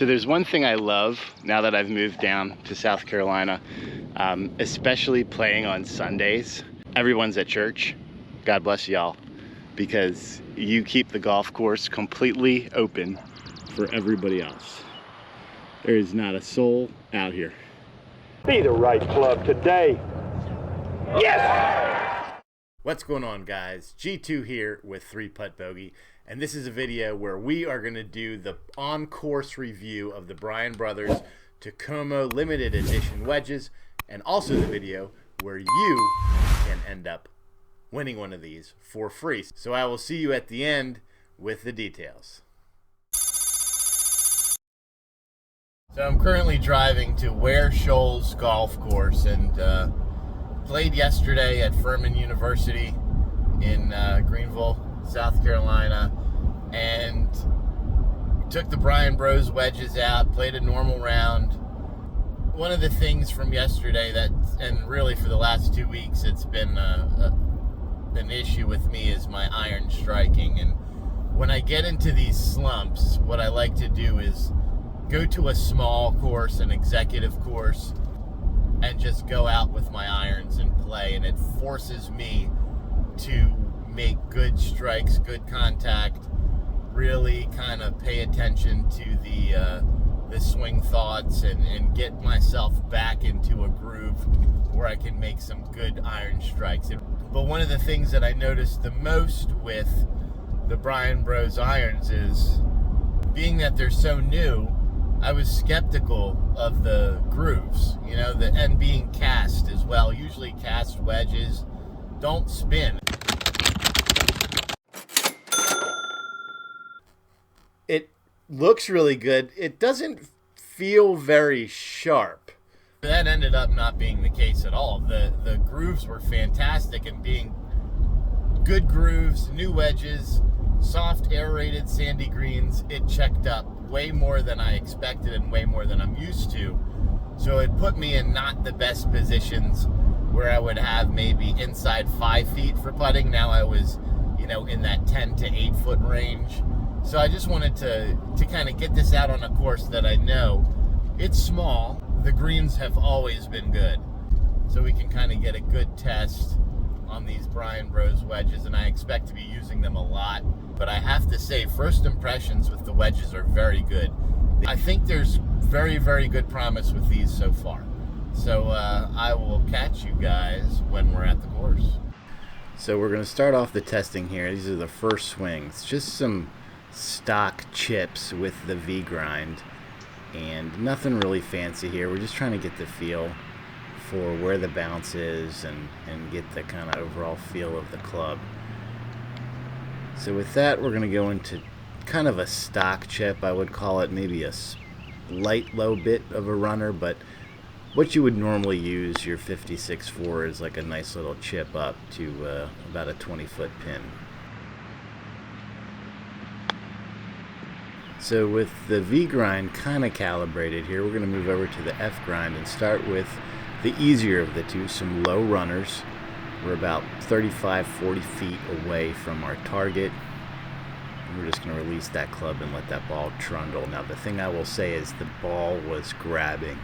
So there's one thing I love now that I've moved down to South Carolina, especially playing on Sundays. Everyone's at church. God bless y'all, because you keep the golf course completely open for everybody else. There is not a soul out here. Be the right club today. Yes! What's going on, guys? G2 here with 3-Putt Bogey, and this is a video where we are going to do the on-course review of the Bryan Brothers Takomo limited edition wedges, and also the video where you can end up winning one of these for free. So I will see you at the end with the details. So I'm currently driving to Ware Shoals Golf Course, and played yesterday at Furman University in Greenville, South Carolina, and took the Bryan Bros wedges out, played a normal round. One of the things from yesterday that, and really for the last 2 weeks, it's been an issue with me is my iron striking. And when I get into these slumps, what I like to do is go to a small course, an executive course, and just go out with my irons and play, and it forces me to make good strikes, good contact, really kind of pay attention to the swing thoughts, and get myself back into a groove where I can make some good iron strikes. But one of the things that I noticed the most with the Bryan Bros irons is, being that they're so new, I was skeptical of the grooves, you know, and being cast as well. Usually cast wedges don't spin. It looks really good. It doesn't feel very sharp. That ended up not being the case at all. The grooves were fantastic, and being good grooves, new wedges, soft aerated sandy greens, it checked up way more than I expected and way more than I'm used to. So it put me in not the best positions where I would have maybe inside 5 feet for putting. Now I was, you know, in that 10 to 8 foot range. So I just wanted to kind of get this out on a course that I know it's small. The greens have always been good, so we can kind of get a good test on these Bryan Bros wedges, and I expect to be using them a lot. But I have to say, first impressions with the wedges are very good. I think there's very, very good promise with these so far. So I will catch you guys when we're at the course. So we're going to start off the testing here. These are the first swings. Just some stock chips with the V grind, and nothing really fancy here. We're just trying to get the feel for where the bounce is and get the kind of overall feel of the club. So with that, we're going to go into kind of a stock chip, I would call it, maybe a light low bit of a runner, but what you would normally use your 56.4 is like a nice little chip up to about a 20-foot pin. So with the V grind kind of calibrated here, we're going to move over to the F grind and start with the easier of the two, some low runners. We're about 35-40 feet away from our target. And we're just going to release that club and let that ball trundle. Now the thing I will say is the ball was grabbing.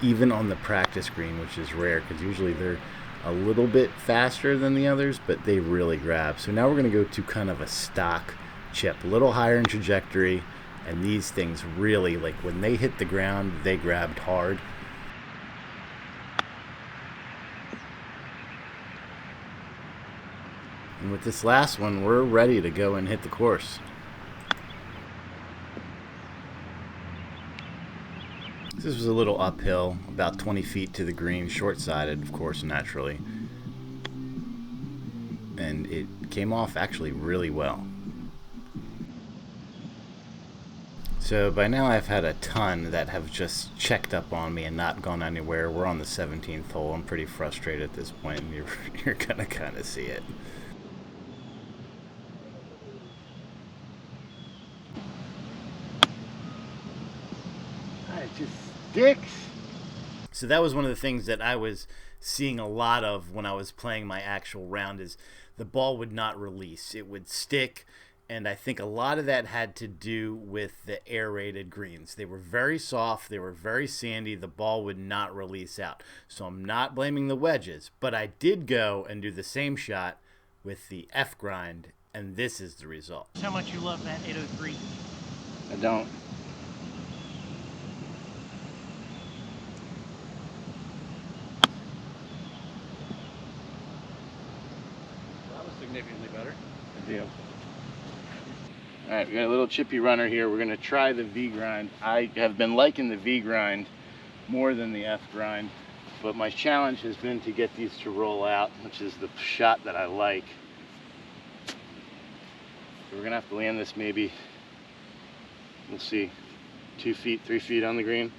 Even on the practice green, which is rare because usually they're a little bit faster than the others, but they really grab. So now we're going to go to kind of a stock chip, a little higher in trajectory, and these things really, like when they hit the ground, they grabbed hard. And with this last one, we're ready to go and hit the course. This was a little uphill, about 20 feet to the green, short-sided, of course, naturally. And it came off actually really well. So by now I've had a ton that have just checked up on me and not gone anywhere. We're on the 17th hole. I'm pretty frustrated at this point, and you're going to kind of see it. It just sticks. So that was one of the things that I was seeing a lot of when I was playing my actual round, is the ball would not release. It would stick, And I think a lot of that had to do with the aerated greens. They were very soft, they were very sandy, the ball would not release out. So I'm not blaming the wedges, but I did go and do the same shot with the F grind, and this is the result. How much you love that 803? I don't. That was significantly better. Good deal. All right, we got a little chippy runner here. We're gonna try the V grind. I have been liking the V grind more than the F grind, but my challenge has been to get these to roll out, which is the shot that I like. So we're gonna have to land this maybe, we'll see, 2 feet, 3 feet on the green,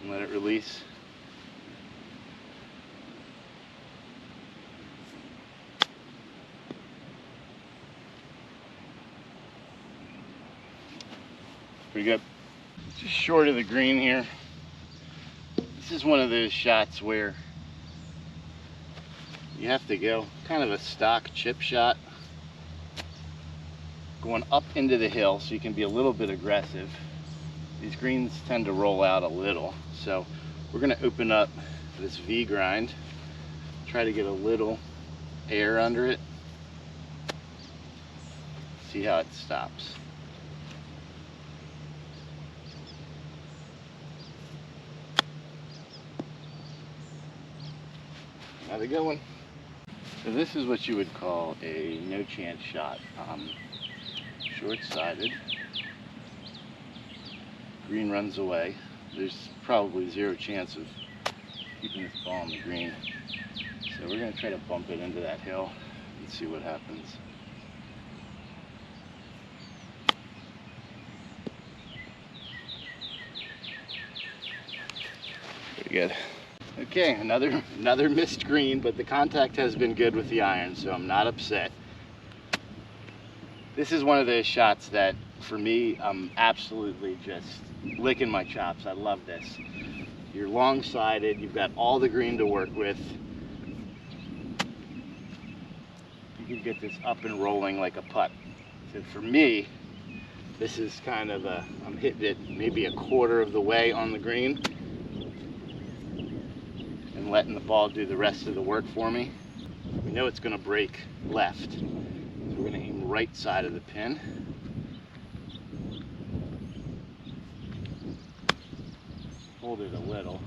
and let it release. Pretty good. Just short of the green here. This is one of those shots where you have to go kind of a stock chip shot, going up into the hill, so you can be a little bit aggressive. These greens tend to roll out a little, so we're going to open up this V grind, try to get a little air under it, see how it stops. Another good one. So this is what you would call a no chance shot. Short-sided. Green runs away. There's probably zero chance of keeping this ball on the green. So we're going to try to bump it into that hill and see what happens. Pretty good. Okay, another missed green, but the contact has been good with the iron, so I'm not upset. This is one of those shots that, for me, I'm absolutely just licking my chops. I love this. You're long-sided, you've got all the green to work with. You can get this up and rolling like a putt. So for me, this is kind of I'm hitting it maybe a quarter of the way on the green, and letting the ball do the rest of the work for me. We know it's going to break left, so we're going to aim right side of the pin. Hold it a little.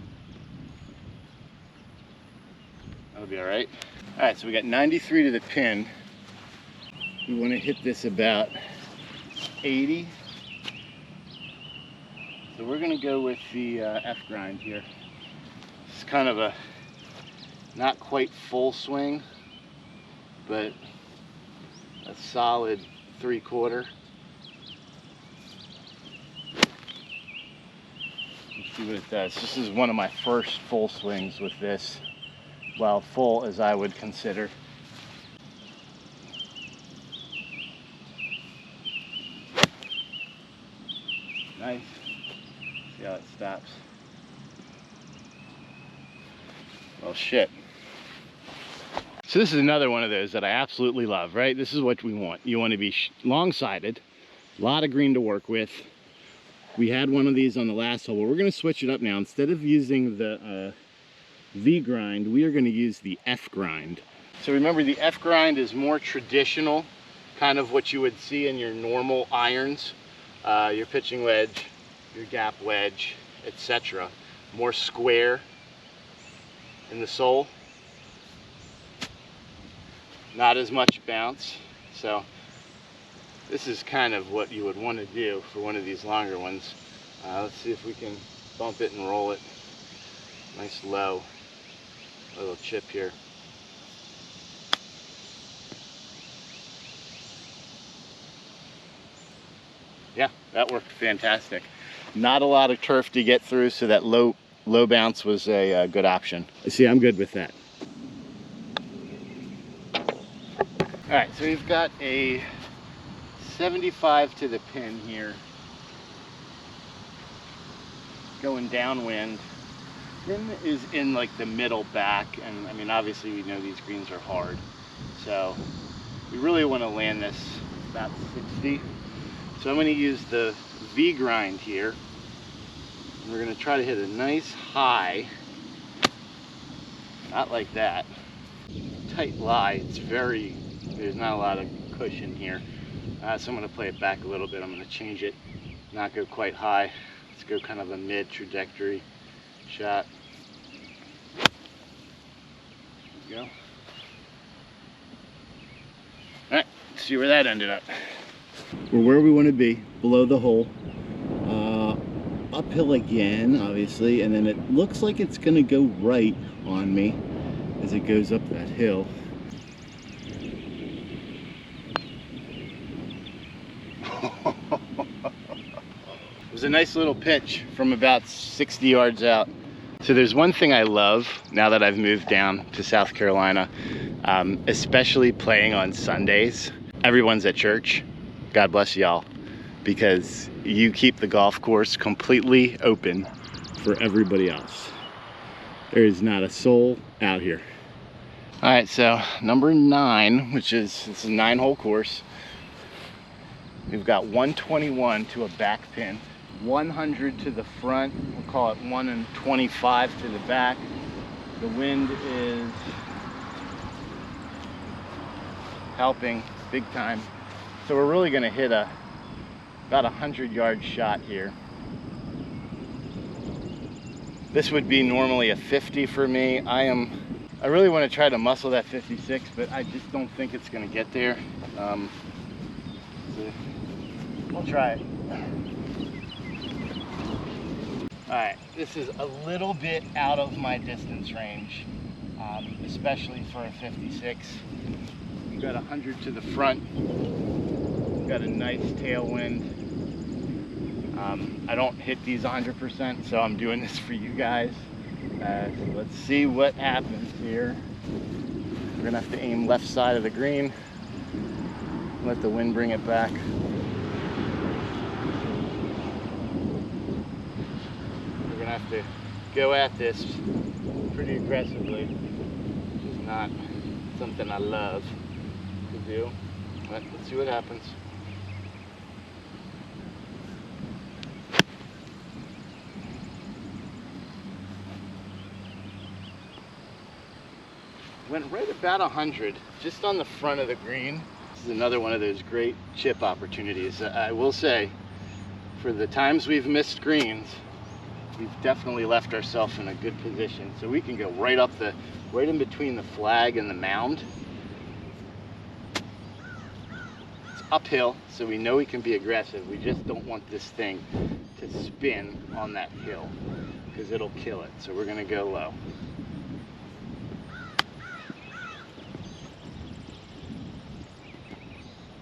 That'll be all right. All right, so we got 93 to the pin. We want to hit this about 80. So we're going to go with the F grind here. It's kind of a not quite full swing, but a solid 3/4. Let's see what it does. This is one of my first full swings with this. Well, full as I would consider. Nice. See how it stops. Well, shit. So this is another one of those that I absolutely love, right? This is what we want. You want to be long-sided, a lot of green to work with. We had one of these on the last hole, but we're going to switch it up now. Instead of using the V grind, we are going to use the F grind. So remember, the F grind is more traditional, kind of what you would see in your normal irons, your pitching wedge, your gap wedge, etc. More square in the sole, not as much bounce. So this is kind of what you would want to do for one of these longer ones. Let's see if we can bump it and roll it nice low, little chip here. Yeah, that worked fantastic. Not a lot of turf to get through, so that low bounce was a good option. See, I'm good with that. All right, so we've got a 75 to the pin here, going downwind. Pin is in like the middle back, and I mean, obviously we know these greens are hard, so we really want to land this about 60. So I'm going to use the V grind here. And we're going to try to hit a nice high. Not like that. Tight lie. There's not a lot of cushion here. So I'm going to play it back a little bit. I'm going to change it, not go quite high. Let's go kind of a mid trajectory shot. There we go. Alright, let's see where that ended up. We're where we want to be, below the hole. Uphill again, obviously, and then it looks like it's going to go right on me as it goes up that hill. It was a nice little pitch from about 60 yards out. So there's one thing I love now that I've moved down to South Carolina, especially playing on Sundays. Everyone's at church. God bless y'all, because you keep the golf course completely open for everybody else. There is not a soul out here. All right, so number 9, it's a 9-hole course. We've got 121 to a back pin, 100 to the front. We'll call it 125 to the back. The wind is helping big time. So we're really gonna hit about 100-yard shot here. This would be normally a 50 for me. I really want to try to muscle that 56, but I just don't think it's gonna get there. So we'll try it. All right, this is a little bit out of my distance range, especially for a 56. We've got 100 to the front. We've got a nice tailwind. I don't hit these 100%, so I'm doing this for you guys. So let's see what happens here. We're gonna have to aim left side of the green. Let the wind bring it back. We're gonna have to go at this pretty aggressively, which is not something I love to do, but let's see what happens. Went right about 100, just on the front of the green. This is another one of those great chip opportunities. I will say, for the times we've missed greens, we've definitely left ourselves in a good position. So we can go right in between the flag and the mound. It's uphill, so we know we can be aggressive. We just don't want this thing to spin on that hill, because it'll kill it. So we're gonna go low.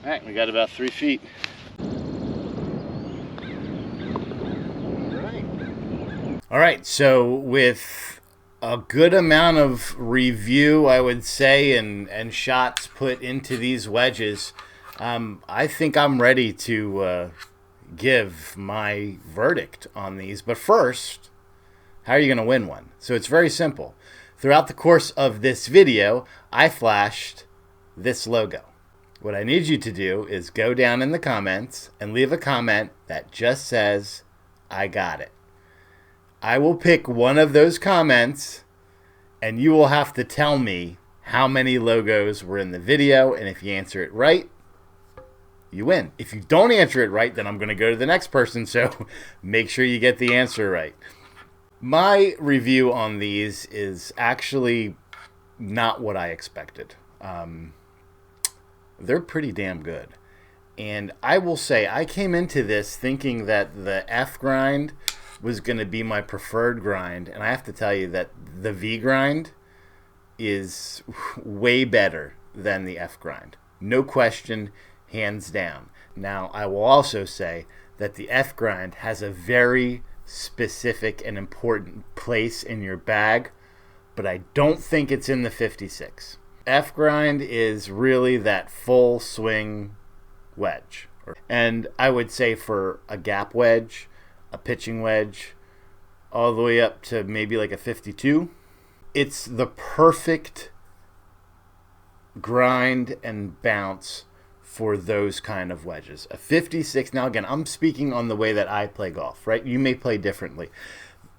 All right, we got about 3 feet. All right, so with a good amount of review, I would say, and shots put into these wedges, I think I'm ready to give my verdict on these. But first, how are you going to win one? So it's very simple. Throughout the course of this video, I flashed this logo. What I need you to do is go down in the comments and leave a comment that just says, I got it. I will pick one of those comments, and you will have to tell me how many logos were in the video, and if you answer it right, you win. If you don't answer it right, then I'm going to go to the next person, so make sure you get the answer right. My review on these is actually not what I expected. They're pretty damn good. And I will say, I came into this thinking that the F grind was going to be my preferred grind. And I have to tell you that the V grind is way better than the F grind. No question, hands down. Now, I will also say that the F grind has a very specific and important place in your bag, but I don't think it's in the 56. F grind is really that full swing wedge. And I would say for a gap wedge, a pitching wedge, all the way up to maybe like a 52, it's the perfect grind and bounce for those kind of wedges. A 56, now again, I'm speaking on the way that I play golf, right? You may play differently.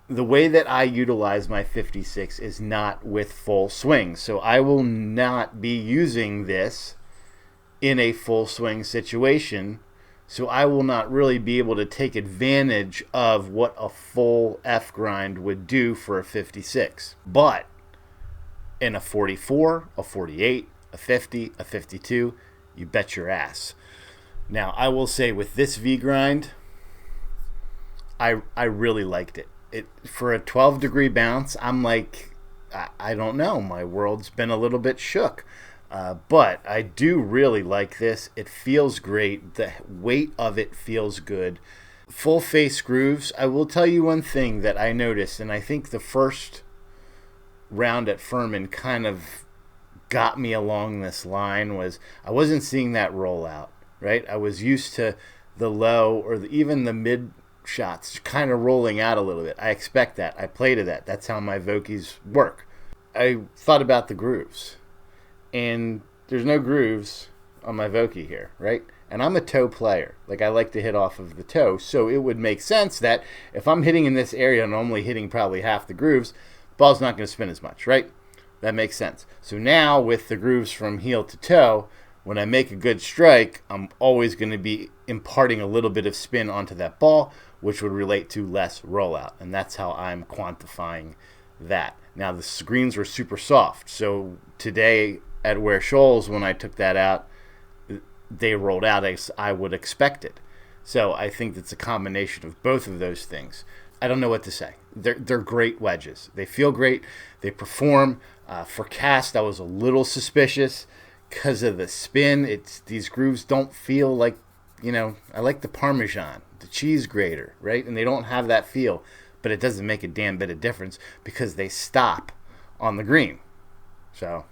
The way that I utilize my 56 is not with full swing. So I will not be using this in a full swing situation. So I will not really be able to take advantage of what a full F grind would do for a 56. But in a 44, a 48, a 50, a 52, you bet your ass. Now, I will say with this V grind, I really liked it. For a 12-degree bounce, I'm like, I don't know. My world's been a little bit shook. But I do really like this. It feels great. The weight of it feels good. Full face grooves. I will tell you one thing that I noticed, and I think the first round at Furman kind of got me along this line, was I wasn't seeing that roll out, right? I was used to the low or even the mid shots kind of rolling out a little bit. I expect that. I play to that. That's how my Vokies work. I thought about the grooves, and there's no grooves on my Vokie here, right? And I'm a toe player. Like, I like to hit off of the toe, so it would make sense that if I'm hitting in this area and only hitting probably half the grooves, the ball's not going to spin as much, right? That makes sense. So now with the grooves from heel to toe, when I make a good strike, I'm always going to be imparting a little bit of spin onto that ball, which would relate to less rollout. And that's how I'm quantifying that. Now, the screens were super soft. So today at Ware Shoals, when I took that out, they rolled out as I would expect it. So I think that's a combination of both of those things. I don't know what to say. They're great wedges. They feel great. They perform. For cast, I was a little suspicious because of the spin. These grooves don't feel like, I like the Parmesan, the cheese grater, right? And they don't have that feel, but it doesn't make a damn bit of difference because they stop on the green. So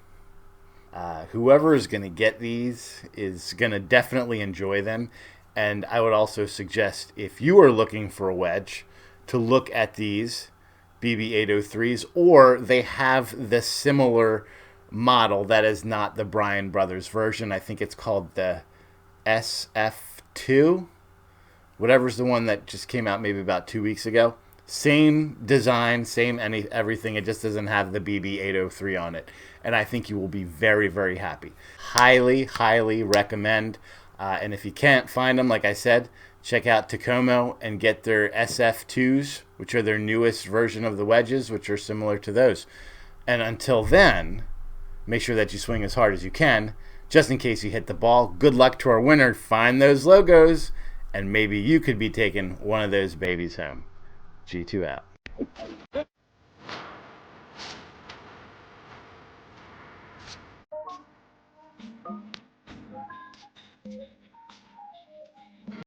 whoever is going to get these is going to definitely enjoy them. And I would also suggest, if you are looking for a wedge, to look at these BB803s, or they have the similar model that is not the Bryan Brothers version. I think it's called the SF002, whatever's the one that just came out maybe about 2 weeks ago. Same design, same everything. It just doesn't have the BB803 on it. And I think you will be very, very happy. Highly, highly recommend. And if you can't find them, like I said, check out Takomo and get their SF2s, which are their newest version of the wedges, which are similar to those. And until then, make sure that you swing as hard as you can, just in case you hit the ball. Good luck to our winner. Find those logos, and maybe you could be taking one of those babies home. G2 out.